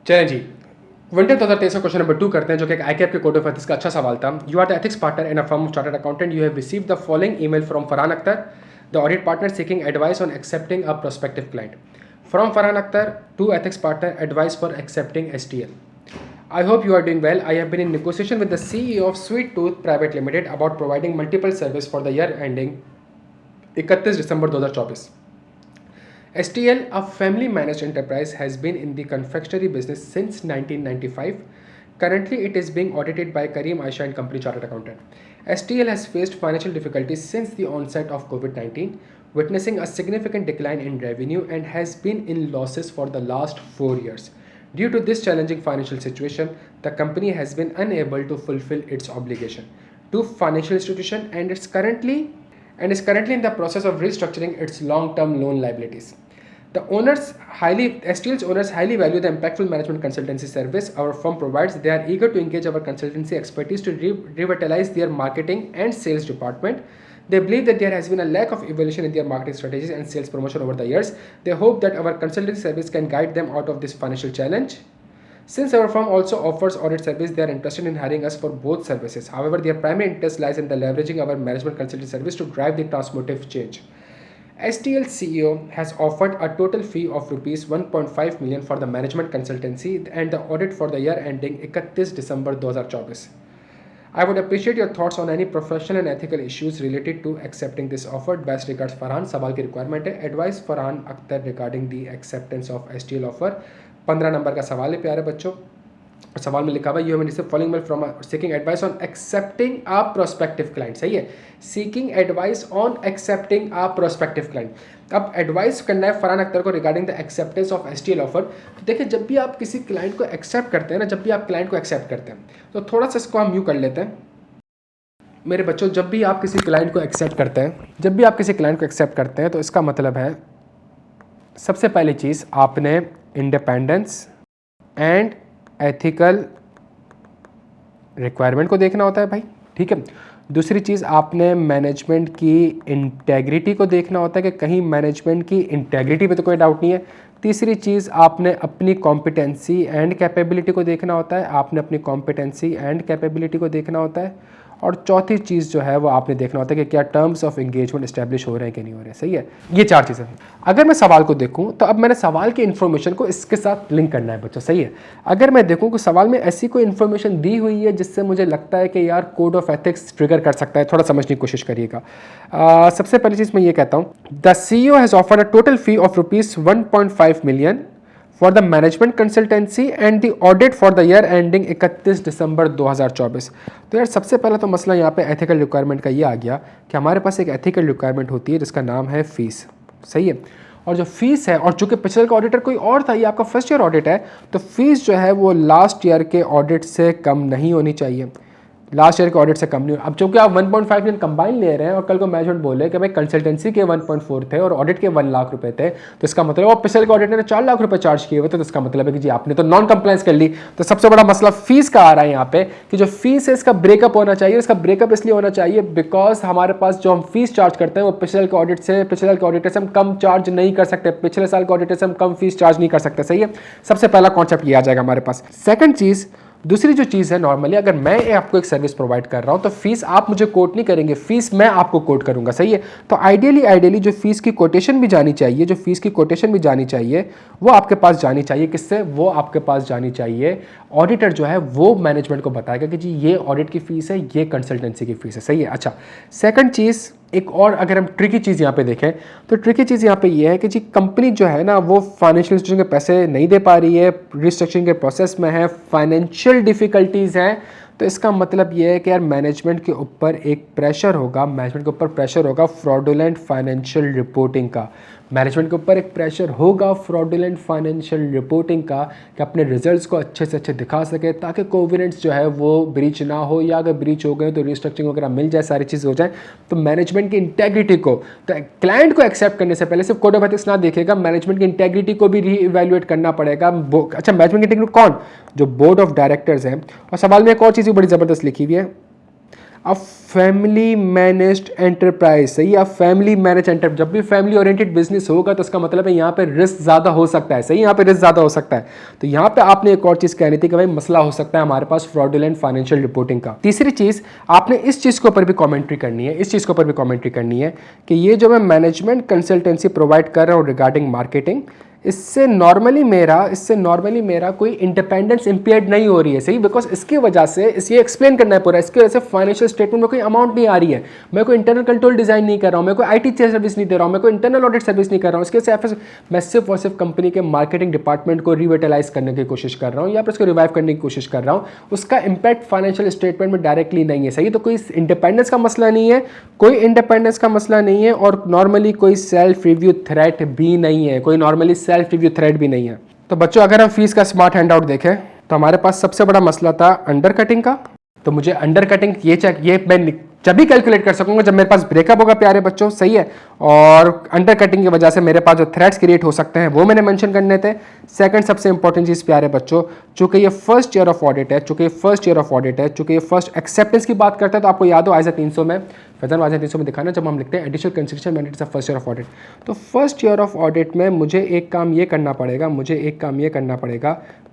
चलें जी, विंटर 2023 का question number 2 करते हैं, जो कि एक आईकेएप के कोड ऑफ एथिक्स का अच्छा सवाल था। You are the ethics partner in a firm of chartered accountant. You have received the following email from Farhan Akhtar, the audit partner, seeking advice on accepting a prospective client. From Farhan Akhtar to ethics partner, advice for accepting STL. I hope you are doing well. I have been in negotiation with the CEO of Sweet Tooth Private Limited about providing multiple service for the year ending 31 December 2024. STL, a family-managed enterprise, has been in the confectionery business since 1995. Currently, it is being audited by Kareem Aisha and Company Chartered Accountant. STL has faced financial difficulties since the onset of COVID-19, witnessing a significant decline in revenue and has been in losses for the last 4 years. Due to this challenging financial situation, the company has been unable to fulfill its obligation to financial institution and is currently in the process of restructuring its long-term loan liabilities. STL's owners highly value the impactful management consultancy service our firm provides. They are eager to engage our consultancy expertise to revitalize their marketing and sales department. They believe that there has been a lack of evolution in their marketing strategies and sales promotion over the years. They hope that our consultancy service can guide them out of this financial challenge. Since our firm also offers audit service, they are interested in hiring us for both services. However, their primary interest lies in the leveraging our management consulting service to drive the transformative change. STL CEO has offered a total fee of rupees 1.5 million for the management consultancy and the audit for the year ending 31 December 2024. I would appreciate your thoughts on any professional and ethical issues related to accepting this offer. Best regards, Farhan. सवाल की requirement है, advice Farhan Akhtar regarding the acceptance of STL offer. 15 number का सवाल है प्यारे बच्चों। सवाल में लिखा हुआ you have received following mail from seeking advice on accepting a prospective client. सही है, seeking advice on accepting a prospective client. अब एडवाइस करना है फरहान अख्तर को regarding the acceptance of STL offer. तो देखिए, जब भी आप किसी क्लाइंट को एक्सेप्ट करते हैं ना, जब भी आप क्लाइंट को एक्सेप्ट करते हैं, तो थोड़ा सा इसको हम यूँ कर लेते हैं मेरे बच्चों। जब भी आप किसी क्लाइंट को एक्सेप्ट करते हैं, तो इसका मतलब है सबसे पहली चीज़ आपने इंडिपेंडेंस एंड एथिकल रिक्वायरमेंट को देखना होता है भाई, ठीक है। दूसरी चीज़ आपने मैनेजमेंट की इंटेग्रिटी को देखना होता है कि कहीं मैनेजमेंट की इंटेग्रिटी पे तो कोई डाउट नहीं है। तीसरी चीज़ आपने अपनी कॉम्पिटेंसी एंड कैपेबिलिटी को देखना होता है, और चौथी चीज़ जो है वो आपने देखना होता है कि क्या टर्म्स ऑफ एंगेजमेंट इस्टेब्लिश हो रहे हैं कि नहीं हो रहे हैं। सही है, ये 4 चीज़ें। अगर मैं सवाल को देखूं तो अब मैंने सवाल की इन्फॉर्मेशन को इसके साथ लिंक करना है बच्चों। सही है, अगर मैं देखूं कि सवाल में ऐसी कोई इन्फॉर्मेशन दी हुई है जिससे मुझे लगता है कि यार कोड ऑफ एथिक्स ट्रिगर कर सकता है, थोड़ा समझने की कोशिश करिएगा। सबसे पहली चीज़ मैं ये कहता हूँ, the CEO has offered a total fee of rupees 1.5 million for the management consultancy and the audit for the year ending 31 दिसंबर 2024। तो यार सबसे पहला तो मसला यहाँ पे एथिकल रिक्वायरमेंट का ये आ गया कि हमारे पास एक एथिकल रिक्वायरमेंट होती है जिसका नाम है फीस। सही है, और जो फीस है, और चूँकि पिछले का ऑडिटर कोई और था, ये आपका फर्स्ट ईयर ऑडिट है, तो फीस जो है वो लास्ट ईयर के ऑडिट से कम नहीं होनी चाहिए, लास्ट ईयर के ऑडिट से कम नहीं हो। अब चूंकि आप 1.5 मिलियन कंबाइन ले रहे हैं और कल को मैनेजमेंट बोले कि भाई कंसल्टेंसी के 1.4 थे और ऑडिट के 1 लाख रुपए थे, तो इसका मतलब वो पिछले के ऑडिटर ने 4 लाख रुपए चार्ज किए हुए थे, तो इसका मतलब है कि जी आपने तो नॉन कंप्लायंस कर ली। तो सबसे बड़ा मसला फीस का आ रहा है यहाँ पे कि जो फीस है इसका ब्रेकअप होना चाहिए। इसका ब्रेकअप इसलिए होना चाहिए बिकॉज हमारे पास जो हम फीस चार्ज करते हैं वो पिछले के ऑडिटर से हम कम चार्ज नहीं कर सकते, पिछले साल के ऑडिटर से हम कम फीस चार्ज नहीं कर सकते। सही है, सबसे पहला कॉन्सेप्ट ये आ जाएगा हमारे पास। सेकंड चीज़, दूसरी जो चीज़ है, नॉर्मली अगर मैं आपको एक सर्विस प्रोवाइड कर रहा हूं तो फीस आप मुझे कोट नहीं करेंगे, फीस मैं आपको कोट करूंगा। सही है, तो आइडियली जो फीस की कोटेशन भी जानी चाहिए, वो आपके पास जानी चाहिए। किससे? वो आपके पास जानी चाहिए, ऑडिटर जो है वो मैनेजमेंट को बताएगा कि जी ये ऑडिट की फीस है, ये कंसल्टेंसी की फीस है। सही है। अच्छा, सेकंड चीज़, एक और अगर हम ट्रिकी चीज़ यहाँ पे देखें तो ट्रिकी चीज़ यहाँ पे ये है कि जी कंपनी जो है ना वो फाइनेंशियल इंस्टीट्यूशन के पैसे नहीं दे पा रही है, रिस्ट्रक्चरिंग के प्रोसेस में है, फाइनेंशियल डिफिकल्टीज़ हैं, तो इसका मतलब ये है कि यार मैनेजमेंट के ऊपर प्रेशर होगा फ्रॉडुलेंट फाइनेंशियल रिपोर्टिंग का। मैनेजमेंट के ऊपर एक प्रेशर होगा फ्रॉडुलेंट फाइनेंशियल रिपोर्टिंग का कि अपने रिजल्ट्स को अच्छे से अच्छे दिखा सके ताकि कोविडेंस जो है वो ब्रीच ना हो, या अगर ब्रीच हो गए तो रिस्ट्रक्चरिंग वगैरह मिल जाए, सारी चीज़ हो जाए। तो मैनेजमेंट की इंटेग्रिटी को, तो क्लाइंट को एक्सेप्ट करने से पहले सिर्फ कोड ऑफ एथिक्स ना देखेगा, मैनेजमेंट की इंटेग्रिटी को भी रीइवैल्यूएट करना पड़ेगा। अच्छा, मैनेजमेंट की इंटेग्रिटी कौन? जो बोर्ड ऑफ डायरेक्टर्स हैं। और सवाल में एक और चीज़ बड़ी ज़बरदस्त लिखी हुई है, अ फैमिली मैनेज्ड एंटरप्राइज, सही है, अ फैमिली मैनेज एंटर, जब भी फैमिली ओरिएंटेड बिजनेस होगा तो इसका मतलब है यहाँ पे रिस्क ज़्यादा हो सकता है, सही, यहाँ पे रिस्क ज़्यादा हो सकता है। तो यहाँ पे आपने एक और चीज़ कहनी थी कि भाई मसला हो सकता है हमारे पास फ्रॉडुलेंट फाइनेंशियल रिपोर्टिंग का। तीसरी चीज़ आपने इस चीज़ के ऊपर भी कॉमेंट्री करनी है, इस चीज़ के ऊपर भी कॉमेंट्री करनी है कि ये जो मैं मैनेजमेंट कंसल्टेंसी प्रोवाइड कर रहा हूँ रिगार्डिंग मार्केटिंग, इससे नॉर्मली मेरा कोई इंडिपेंडेंस इंपेयर्ड नहीं हो रही है, सही, बिकॉज इसकी वजह से ये एक्सप्लेन करना है पूरा, इसकी वजह से फाइनेंशियल स्टेटमेंट में कोई अमाउंट नहीं आ रही है, मैं कोई इंटरनल कंट्रोल डिजाइन नहीं कर रहा हूँ, मैं कोई आईटी सर्विस नहीं दे रहा हूँ, मैं कोई इंटरनल ऑडिट सर्विस नहीं कर रहा हूँ, इसके वजह से मैं सिर्फ और सिर्फ कंपनी के मार्केटिंग डिपार्टमेंट को रिविटलाइज करने की कोशिश कर रहा हूँ या फिर उसको रिवाइव करने की कोशिश कर रहा हूँ, उसका इंपैक्ट फाइनेंशियल स्टेटमेंट में डायरेक्टली नहीं है, सही। तो कोई इंडिपेंडेंस का मसला नहीं है, कोई इंडिपेंडेंस का मसला नहीं है, और नॉर्मली कोई सेल्फ रिव्यू थ्रेट भी नहीं है, कोई नॉर्मली सेल्फ रिव्यू थ्रेट भी नहीं है। तो बच्चों अगर हम फीस का स्मार्ट हैंडआउट देखें तो हमारे पास सबसे बड़ा मसला था अंडर कटिंग का। तो मुझे अंडर कटिंग ये मैं जब भी कैलकुलेट कर सकूंगा जब मेरे पास ब्रेकअप होगा प्यारे बच्चों, सही है। और अंडर कटिंग की वजह से मेरे पास जो थ्रेट्स क्रिएट हो सकते हैं वो मैंने मेंशन करने थे। सेकंड सबसे इंपॉर्टेंट चीज़ प्यारे बच्चों, चूंकि ये फर्स्ट ईयर ऑफ ऑडिट है, चूंकि ये फर्स्ट एक्सेप्टेंस की बात करता है, तो आपको याद हो आइजा 300 में फैजन वाजा 300 में दिखाना जब हम लिखते हैं additional consideration mandates of first year of audit. तो फर्स्ट ईयर ऑफ ऑडिट में मुझे एक काम ये करना पड़ेगा,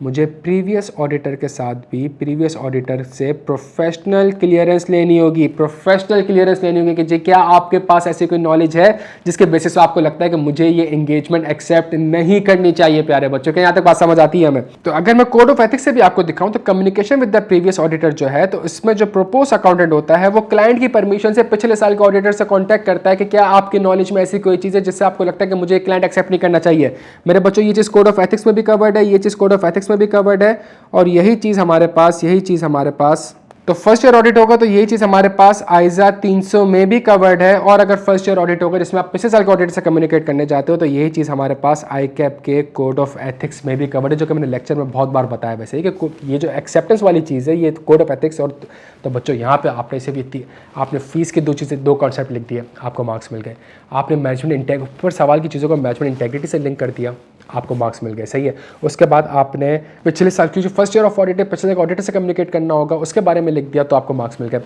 मुझे प्रीवियस ऑडिटर के साथ भी प्रीवियस ऑडिटर से प्रोफेशनल क्लियरेंस लेनी होगी, कि जी क्या आपके पास ऐसी कोई नॉलेज है जिसके बेसिस पे आपको लगता है कि मुझे ये एंगेजमेंट एक्सेप्ट नहीं करनी चाहिए। प्यारे बच्चों के यहाँ तक बात समझ आती है हमें। तो अगर मैं कोड ऑफ एथिक्स से भी आपको दिखाऊं तो communication with the previous auditor जो है, तो इसमें जो प्रोपोज अकाउंटेंट होता है वो क्लाइंट की परमिशन से पिछले साल के ऑडिटर से कॉन्टैक्ट करता है कि क्या आपकी नॉलेज में ऐसी कोई चीज़ है जिससे आपको लगता है कि मुझे क्लाइंट एक्सेप्ट नहीं करना चाहिए। मेरे बच्चों ये चीज़ कोड ऑफ एथिक्स में भी कवर्ड है, ये चीज़ कोड ऑफ एथिक्स में भी कवर्ड है, और यही चीज़ हमारे पास तो फर्स्ट ईयर ऑडिट होगा तो यही चीज़ हमारे पास आइजा 300 में भी कवर्ड है। और अगर फर्स्ट ईयर ऑडिट होगा जिसमें आप पिछले साल के ऑडिट से कम्युनिकेट करने जाते हो तो यही चीज़ हमारे पास ICAP के कोड ऑफ एथिक्स में भी कवर्ड है, जो कि मैंने लेक्चर में बहुत बार बताया वैसे ही कि ये जो एक्सेप्टेंस वाली चीज़ है ये कोड ऑफ एथिक्स। और तो बच्चों यहाँ पे आपने इसे भी आपने फीस के दो कॉन्सेप्ट लिख दिए, आपको मार्क्स मिल गए। आपने मैनेजमेंट पर सवाल की चीज़ों को मैनेजमेंट इंटेग्रिटी से लिंक कर दिया, आपको मार्क्स मिल गए, सही है। उसके बाद आपने पिछले साल की जो फर्स्ट ईयर ऑफ ऑडिट है पिछले ऑडिटर से कम्युनिकेट करना होगा उसके बारे में लिख दिया तो आपको मार्क्स मिल गए।